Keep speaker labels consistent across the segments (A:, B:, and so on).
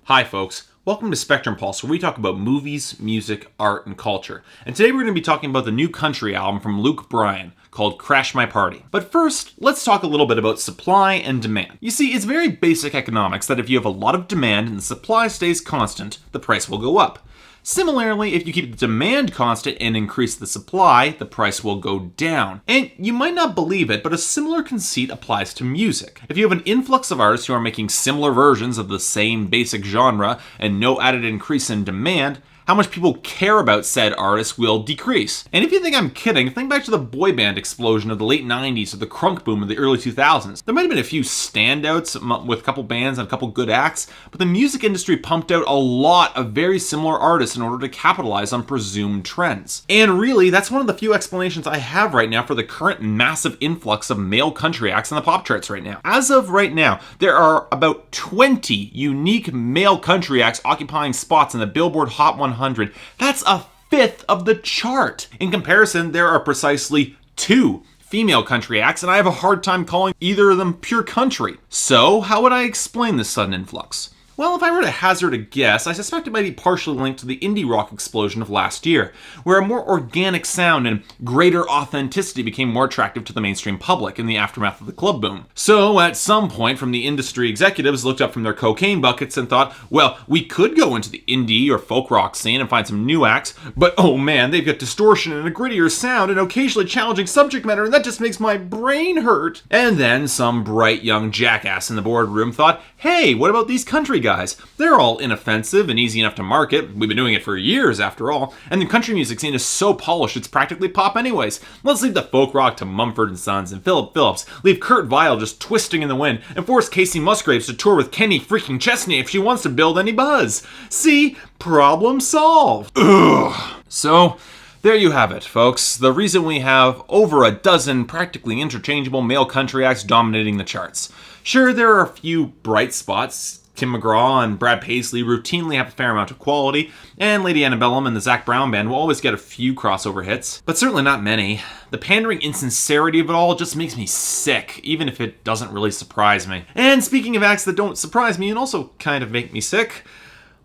A: Hi folks, welcome to Spectrum Pulse, where we talk about movies, music, art, and culture. And today we're going to be talking about the new country album from Luke Bryan called Crash My Party. But first, let's talk a little bit about supply and demand. You see, it's very basic economics that if you have a lot of demand and the supply stays constant, the price will go up. Similarly, if you keep the demand constant and increase the supply, the price will go down. And you might not believe it, but a similar conceit applies to music. If you have an influx of artists who are making similar versions of the same basic genre and no added increase in demand, how much people care about said artists will decrease. And if you think I'm kidding, think back to the boy band explosion of the late 90s or the crunk boom of the early 2000s. There might have been a few standouts with a couple bands and a couple good acts, but the music industry pumped out a lot of very similar artists in order to capitalize on presumed trends. And really, that's one of the few explanations I have right now for the current massive influx of male country acts on the pop charts right now. As of right now, there are about 20 unique male country acts occupying spots in the Billboard Hot 100. That's a fifth of the chart. In comparison, there are precisely 2 female country acts, and I have a hard time calling either of them pure country. So, how would I explain this sudden influx? Well, if I were to hazard a guess, I suspect it might be partially linked to the indie rock explosion of last year, where a more organic sound and greater authenticity became more attractive to the mainstream public in the aftermath of the club boom. So, at some point, from the industry executives looked up from their cocaine buckets and thought, well, we could go into the indie or folk rock scene and find some new acts, but oh man, they've got distortion and a grittier sound and occasionally challenging subject matter, and that just makes my brain hurt. And then some bright young jackass in the boardroom thought, hey, what about these country guys? They're all inoffensive and easy enough to market. We've been doing it for years, after all. And the country music scene is so polished, it's practically pop anyways. Let's leave the folk rock to Mumford & Sons and Philip Phillips, leave Kurt Weill just twisting in the wind, and force Casey Musgraves to tour with Kenny freaking Chesney if she wants to build any buzz. See? Problem solved. Ugh. So, there you have it, folks. The reason we have over a dozen practically interchangeable male country acts dominating the charts. Sure, there are a few bright spots. Tim McGraw and Brad Paisley routinely have a fair amount of quality, and Lady Antebellum and the Zac Brown Band will always get a few crossover hits, but certainly not many. The pandering insincerity of it all just makes me sick, even if it doesn't really surprise me. And speaking of acts that don't surprise me and also kind of make me sick,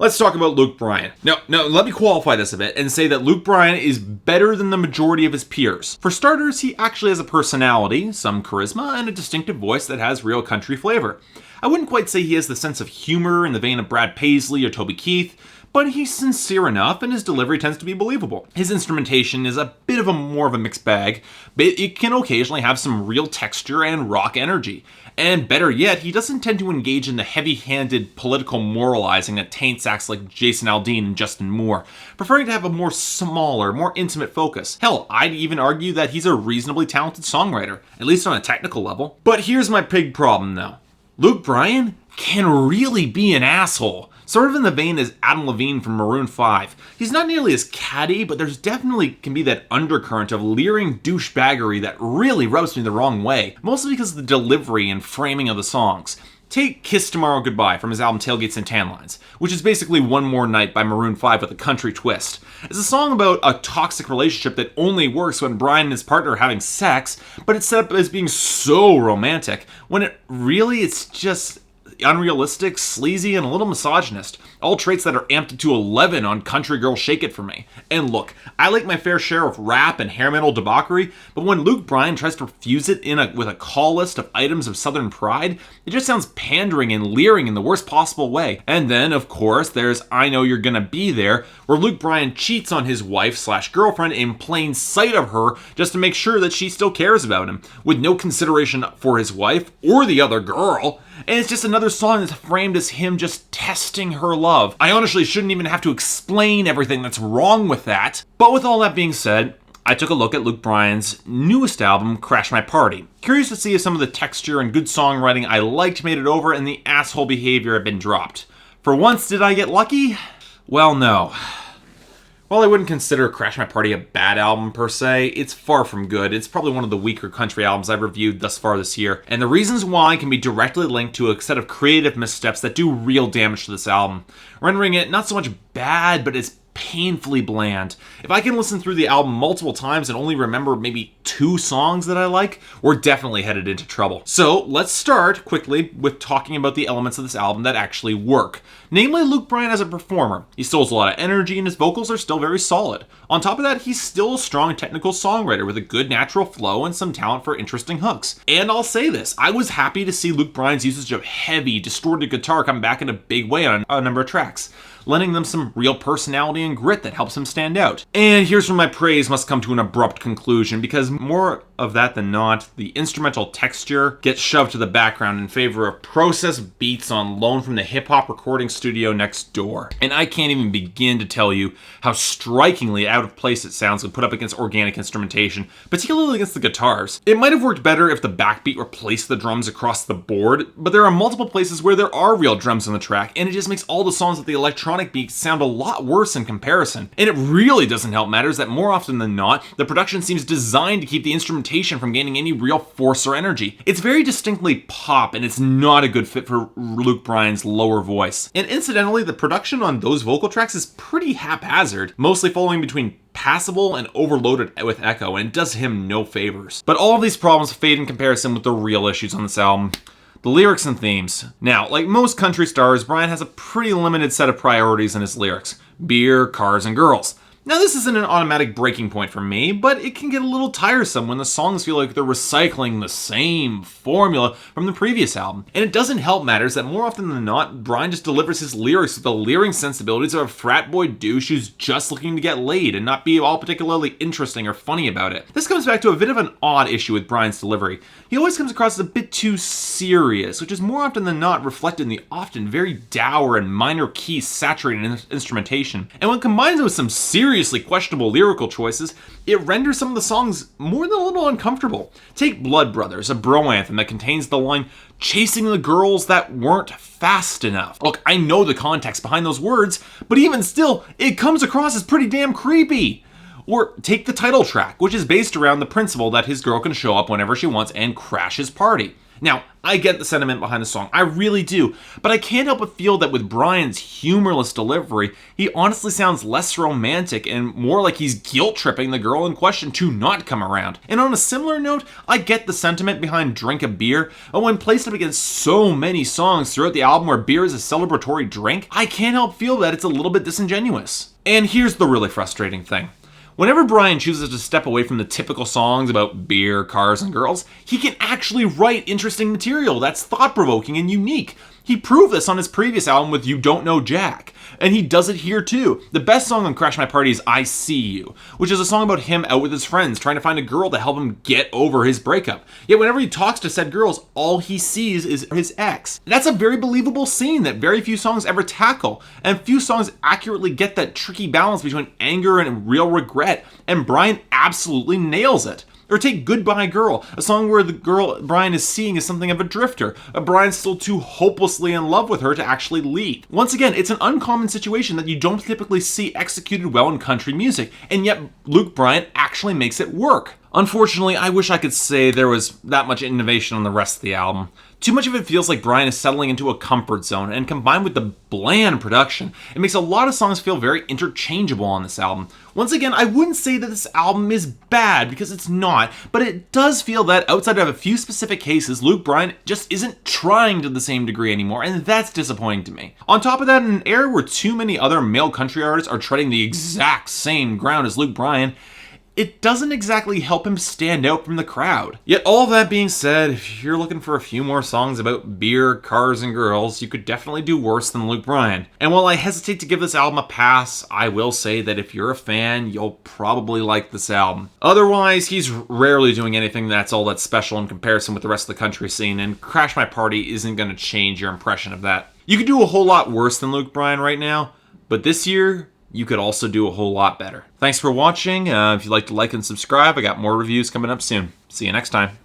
A: let's talk about Luke Bryan. No, let me qualify this a bit and say that Luke Bryan is better than the majority of his peers. For starters, he actually has a personality, some charisma, and a distinctive voice that has real country flavor. I wouldn't quite say he has the sense of humor in the vein of Brad Paisley or Toby Keith, but he's sincere enough and his delivery tends to be believable. His instrumentation is a bit of more of a mixed bag, but it can occasionally have some real texture and rock energy. And better yet, he doesn't tend to engage in the heavy-handed political moralizing that taints acts like Jason Aldean and Justin Moore, preferring to have a more smaller, more intimate focus. Hell, I'd even argue that he's a reasonably talented songwriter, at least on a technical level. But here's my big problem though. Luke Bryan can really be an asshole. Sort of in the vein as Adam Levine from Maroon 5. He's not nearly as catty, but there's definitely can be that undercurrent of leering douchebaggery that really rubs me the wrong way, mostly because of the delivery and framing of the songs. Take Kiss Tomorrow Goodbye from his album Tailgates and Tan Lines, which is basically One More Night by Maroon 5 with a country twist. It's a song about a toxic relationship that only works when Brian and his partner are having sex, but it's set up as being so romantic, when it's just unrealistic, sleazy, and a little misogynist. All traits that are amped to 11 on Country Girl Shake It For Me. And look, I like my fair share of rap and hair metal debauchery, but when Luke Bryan tries to fuse it with a call list of items of Southern pride, it just sounds pandering and leering in the worst possible way. And then, of course, there's I Know You're Gonna Be There, where Luke Bryan cheats on his wife/girlfriend in plain sight of her just to make sure that she still cares about him, with no consideration for his wife or the other girl. And it's just another song that's framed as him just testing her love. I honestly shouldn't even have to explain everything that's wrong with that. But with all that being said, I took a look at Luke Bryan's newest album, Crash My Party. Curious to see if some of the texture and good songwriting I liked made it over and the asshole behavior had been dropped. For once, did I get lucky? Well, no. While I wouldn't consider Crash My Party a bad album per se, it's far from good. It's probably one of the weaker country albums I've reviewed thus far this year, and the reasons why can be directly linked to a set of creative missteps that do real damage to this album, rendering it not so much bad, but it's painfully bland. If I can listen through the album multiple times and only remember maybe 2 songs that I like, we're definitely headed into trouble. So let's start quickly with talking about the elements of this album that actually work. Namely, Luke Bryan as a performer. He still has a lot of energy and his vocals are still very solid. On top of that, he's still a strong technical songwriter with a good natural flow and some talent for interesting hooks. And I'll say this, I was happy to see Luke Bryan's usage of heavy, distorted guitar come back in a big way on a number of tracks, lending them some real personality and grit that helps him stand out. And here's where my praise must come to an abrupt conclusion, because more of that than not, the instrumental texture gets shoved to the background in favor of processed beats on loan from the hip-hop recording studio next door. And I can't even begin to tell you how strikingly out of place it sounds when put up against organic instrumentation, particularly against the guitars. It might have worked better if the backbeat replaced the drums across the board, but there are multiple places where there are real drums on the track, and it just makes all the songs with the electronic beats sound a lot worse in comparison. And it really doesn't help matters that more often than not, the production seems designed to keep the instrumentation from gaining any real force or energy. It's very distinctly pop, and it's not a good fit for Luke Bryan's lower voice. And incidentally, the production on those vocal tracks is pretty haphazard, mostly falling between passable and overloaded with echo, and it does him no favors. But all of these problems fade in comparison with the real issues on this album: the lyrics and themes. Now, like most country stars, Bryan has a pretty limited set of priorities in his lyrics: beer, cars, and girls. Now, this isn't an automatic breaking point for me, but it can get a little tiresome when the songs feel like they're recycling the same formula from the previous album. And it doesn't help matters that more often than not, Bryan just delivers his lyrics with the leering sensibilities of a frat boy douche who's just looking to get laid and not be all particularly interesting or funny about it. This comes back to a bit of an odd issue with Bryan's delivery. He always comes across as a bit too serious, which is more often than not reflected in the often very dour and minor key saturated instrumentation. And when combined with some seriously questionable lyrical choices, it renders some of the songs more than a little uncomfortable. Take Blood Brothers, a bro anthem that contains the line, "chasing the girls that weren't fast enough." Look, I know the context behind those words, but even still, it comes across as pretty damn creepy. Or take the title track, which is based around the principle that his girl can show up whenever she wants and crash his party. Now, I get the sentiment behind the song, I really do, but I can't help but feel that with Bryan's humorless delivery, he honestly sounds less romantic and more like he's guilt-tripping the girl in question to not come around. And on a similar note, I get the sentiment behind Drink a Beer, but when placed up against so many songs throughout the album where beer is a celebratory drink, I can't help feel that it's a little bit disingenuous. And here's the really frustrating thing. Whenever Bryan chooses to step away from the typical songs about beer, cars, and girls, he can actually write interesting material that's thought-provoking and unique. He proved this on his previous album with You Don't Know Jack, and he does it here too. The best song on Crash My Party is I See You, which is a song about him out with his friends trying to find a girl to help him get over his breakup. Yet whenever he talks to said girls, all he sees is his ex. That's a very believable scene that very few songs ever tackle, and few songs accurately get that tricky balance between anger and real regret, and Bryan absolutely nails it. Or take Goodbye Girl, a song where the girl Bryan is seeing is something of a drifter, but Bryan's still too hopelessly in love with her to actually leave. Once again, it's an uncommon situation that you don't typically see executed well in country music, and yet Luke Bryan actually makes it work. Unfortunately, I wish I could say there was that much innovation on the rest of the album. Too much of it feels like Bryan is settling into a comfort zone, and combined with the bland production, it makes a lot of songs feel very interchangeable on this album. Once again, I wouldn't say that this album is bad, because it's not, but it does feel that outside of a few specific cases, Luke Bryan just isn't trying to the same degree anymore, and that's disappointing to me. On top of that, in an era where too many other male country artists are treading the exact same ground as Luke Bryan, it doesn't exactly help him stand out from the crowd. Yet all that being said, if you're looking for a few more songs about beer, cars, and girls, you could definitely do worse than Luke Bryan. And while I hesitate to give this album a pass, I will say that if you're a fan, you'll probably like this album. Otherwise, he's rarely doing anything that's all that special in comparison with the rest of the country scene, and Crash My Party isn't going to change your impression of that. You could do a whole lot worse than Luke Bryan right now, but this year, you could also do a whole lot better. Thanks for watching. If you'd like to like and subscribe, I got more reviews coming up soon. See you next time.